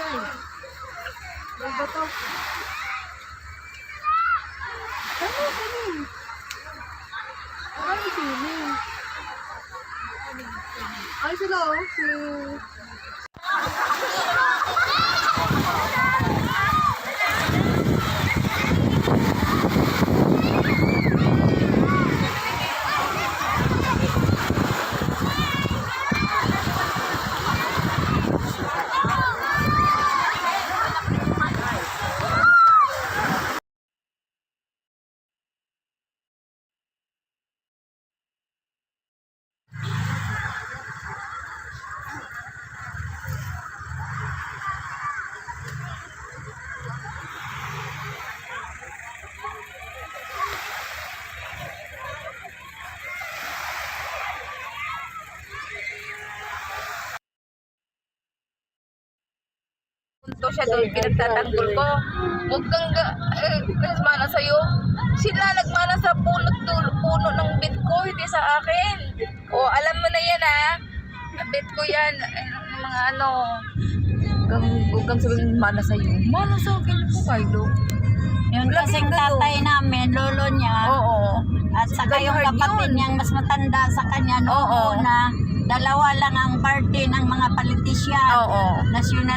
Ay. Ano ba to? Ano? Ay, sili. Ay, sila oh. Punto siya doon, pinagtatanggol ko. Huwag kang mana sa'yo. Sila nagmana sa puno ng bit ko, hindi sa akin. O, alam mo na yan ha. Bit ko yan. Mga ano. Huwag kang sabihin mana sa'yo. Mana sa akin po, Kylo. Yung kasing tatay namin, lolo niya, Oo. at saka yung kapatid niyang mas matanda sa kanya noong Oo. una, dalawa lang ang party ng mga politisyan. Oo. National